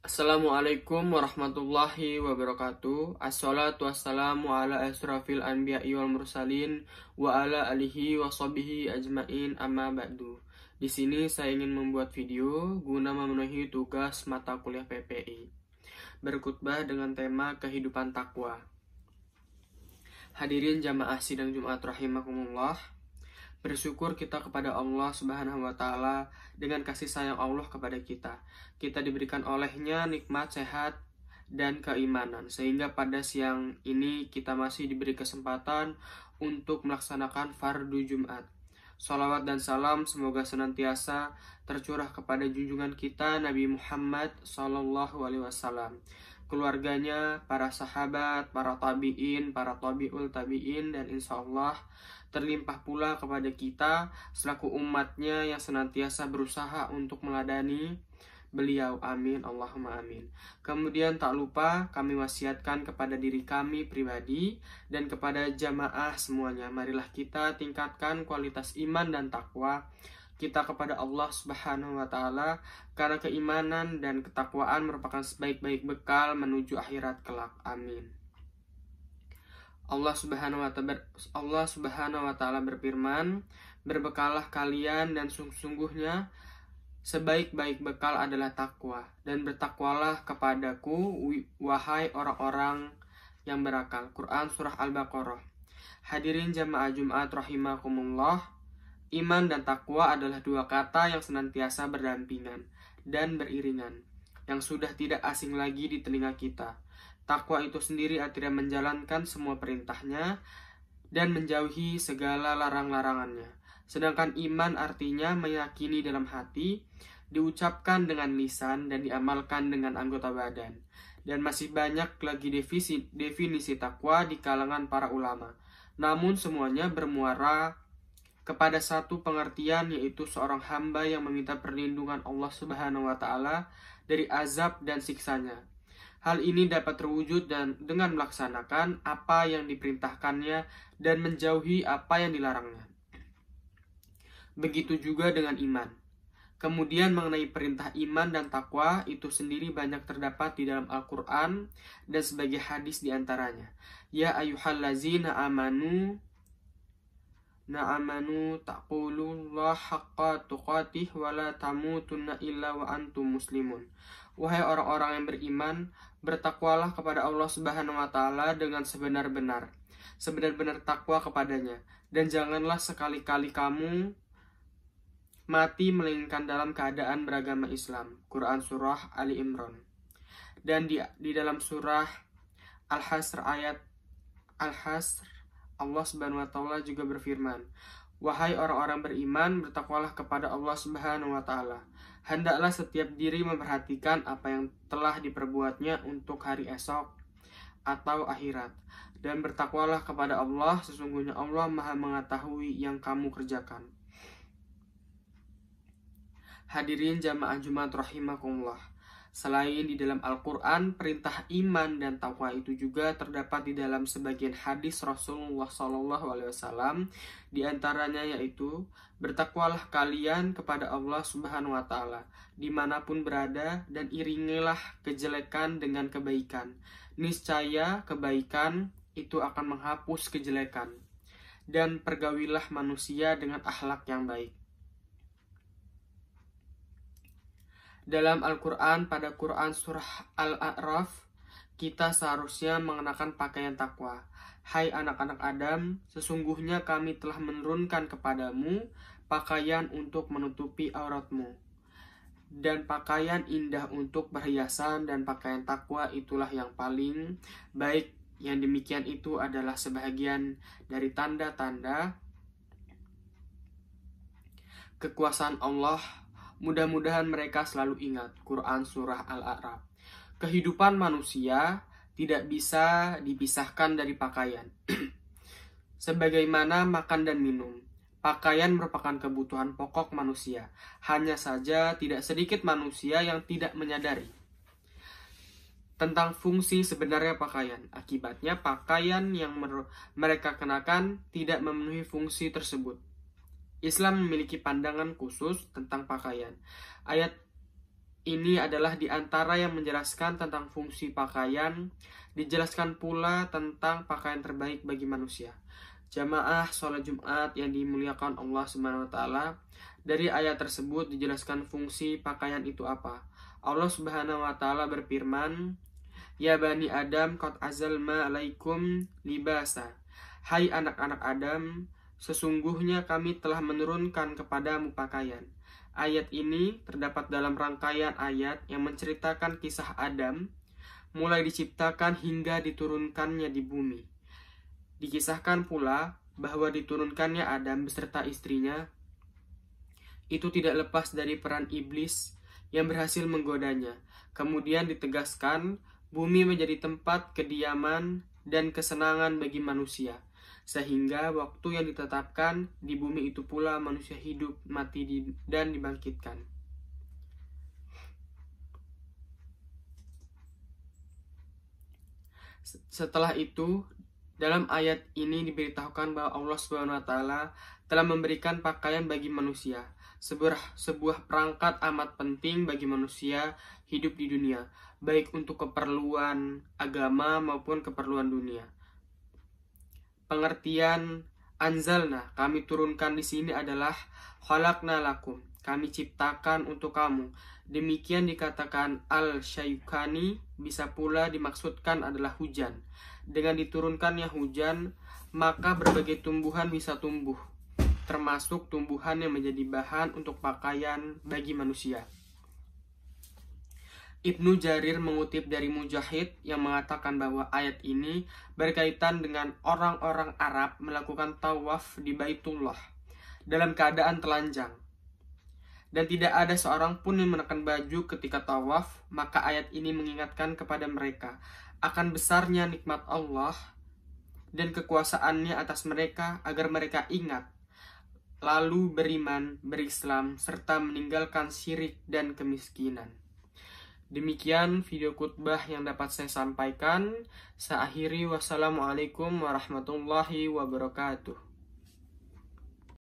Assalamualaikum warahmatullahi wabarakatuh. Assalatu wassalamu ala asrafil anbiya'i wal mursalin wa ala alihi wa sahbihi ajmain amma ba'du. Di sini saya ingin membuat video guna memenuhi tugas mata kuliah PPI. Berkhutbah dengan tema kehidupan takwa. Hadirin jamaah sidang Jumat rahimakumullah. Bersyukur kita kepada Allah Subhanahu wa taala dengan kasih sayang Allah kepada kita. Kita diberikan olehnya nikmat sehat dan keimanan, sehingga pada siang ini kita masih diberi kesempatan untuk melaksanakan fardu Jumat. Salawat dan salam semoga senantiasa tercurah kepada junjungan kita Nabi Muhammad SAW, keluarganya, para sahabat, para tabi'in, para tabi'ul tabi'in, dan insya Allah terlimpah pula kepada kita selaku umatnya yang senantiasa berusaha untuk meladani beliau. Amin, Allahumma amin. Kemudian tak lupa kami wasiatkan kepada diri kami pribadi dan kepada jamaah semuanya, marilah kita tingkatkan kualitas iman dan takwa kita kepada Allah Subhanahu wa taala, karena keimanan dan ketakwaan merupakan sebaik-baik bekal menuju akhirat kelak. Amin. Allah Subhanahu wa taala berfirman, "Berbekalah kalian dan sungguhnya sebaik-baik bekal adalah takwa, dan bertakwalah kepadaku wahai orang-orang yang berakal." Quran surah Al-Baqarah. Hadirin jamaah Jumat rahimakumullah, iman dan takwa adalah dua kata yang senantiasa berdampingan dan beriringan, yang sudah tidak asing lagi di telinga kita. Takwa itu sendiri artinya menjalankan semua perintahnya dan menjauhi segala larang-larangannya. Sedangkan iman artinya meyakini dalam hati, diucapkan dengan lisan, dan diamalkan dengan anggota badan. Dan masih banyak lagi definisi takwa di kalangan para ulama. Namun semuanya bermuara kepada satu pengertian, yaitu seorang hamba yang meminta perlindungan Allah Subhanahu wa taala dari azab dan siksanya. Hal ini dapat terwujud dengan melaksanakan apa yang diperintahkannya dan menjauhi apa yang dilarangnya. Begitu juga dengan iman. Kemudian mengenai perintah iman dan takwa itu sendiri banyak terdapat di dalam Al-Quran dan sebagai hadis diantaranya. Ya ayyuhallazina amanu taqulullah haqqa tuqatih wa la tamutunna illa wa antum muslimun. Wahai orang-orang yang beriman, bertakwalah kepada Allah Subhanahu wa taala dengan sebenar-benar takwa kepadanya, dan janganlah sekali-kali kamu mati melainkan dalam keadaan beragama Islam. Quran surah Ali Imran. Dan di dalam surah Al-Hasr ayat Al-Hasr, Allah Subhanahu wa taala juga berfirman, "Wahai orang-orang beriman, bertakwalah kepada Allah Subhanahu wa taala. Hendaklah setiap diri memperhatikan apa yang telah diperbuatnya untuk hari esok atau akhirat, dan bertakwalah kepada Allah, sesungguhnya Allah Maha mengetahui yang kamu kerjakan." Hadirin jamaah Jumat rahimakumullah, selain di dalam Al-Quran, perintah iman dan takwa itu juga terdapat di dalam sebagian hadis Rasulullah SAW. Di antaranya yaitu, bertakwalah kalian kepada Allah Subhanahu wa taala dimanapun berada, dan iringilah kejelekan dengan kebaikan. Niscaya kebaikan itu akan menghapus kejelekan, dan pergaulilah manusia dengan akhlak yang baik. Dalam Al-Quran, pada Quran surah Al-A'raf, kita seharusnya mengenakan pakaian takwa. Hai anak-anak Adam, sesungguhnya kami telah menurunkan kepadamu pakaian untuk menutupi auratmu, dan pakaian indah untuk perhiasan, dan pakaian takwa itulah yang paling baik. Yang demikian itu adalah sebahagian dari tanda-tanda kekuasaan Allah. Mudah-mudahan mereka selalu ingat. Quran surah Al-A'raf. Kehidupan manusia tidak bisa dipisahkan dari pakaian. Sebagaimana makan dan minum, pakaian merupakan kebutuhan pokok manusia. Hanya saja tidak sedikit manusia yang tidak menyadari tentang fungsi sebenarnya pakaian. Akibatnya pakaian yang mereka kenakan tidak memenuhi fungsi tersebut. Islam memiliki pandangan khusus tentang pakaian. Ayat ini adalah di antara yang menjelaskan tentang fungsi pakaian, dijelaskan pula tentang pakaian terbaik bagi manusia. Jamaah sholat Jumat yang dimuliakan Allah Subhanahu wa taala, dari ayat tersebut dijelaskan fungsi pakaian itu apa. Allah Subhanahu wa taala berfirman, "Ya bani Adam, qad azalna alaikum libasa." Hai anak-anak Adam, sesungguhnya kami telah menurunkan kepadamu pakaian. Ayat ini terdapat dalam rangkaian ayat yang menceritakan kisah Adam, mulai diciptakan hingga diturunkannya di bumi. Dikisahkan pula bahwa diturunkannya Adam beserta istrinya itu tidak lepas dari peran iblis yang berhasil menggodanya. Kemudian ditegaskan, bumi menjadi tempat kediaman dan kesenangan bagi manusia, sehingga waktu yang ditetapkan di bumi itu pula manusia hidup, mati, dan dibangkitkan. Setelah itu, dalam ayat ini diberitahukan bahwa Allah SWT telah memberikan pakaian bagi manusia, sebuah perangkat amat penting bagi manusia hidup di dunia, baik untuk keperluan agama maupun keperluan dunia. Pengertian anzalna, kami turunkan di sini adalah khalaqna lakum, kami ciptakan untuk kamu. Demikian dikatakan al-Syaukani, bisa pula dimaksudkan adalah hujan. Dengan diturunkannya hujan, maka berbagai tumbuhan bisa tumbuh, termasuk tumbuhan yang menjadi bahan untuk pakaian bagi manusia. Ibnu Jarir mengutip dari Mujahid yang mengatakan bahwa ayat ini berkaitan dengan orang-orang Arab melakukan tawaf di Baitullah dalam keadaan telanjang. Dan tidak ada seorang pun yang menekan baju ketika tawaf, maka ayat ini mengingatkan kepada mereka akan besarnya nikmat Allah dan kekuasaannya atas mereka agar mereka ingat, lalu beriman, berislam, serta meninggalkan syirik dan kemiskinan. Demikian video khutbah yang dapat saya sampaikan. Saya akhiri, wassalamualaikum warahmatullahi wabarakatuh.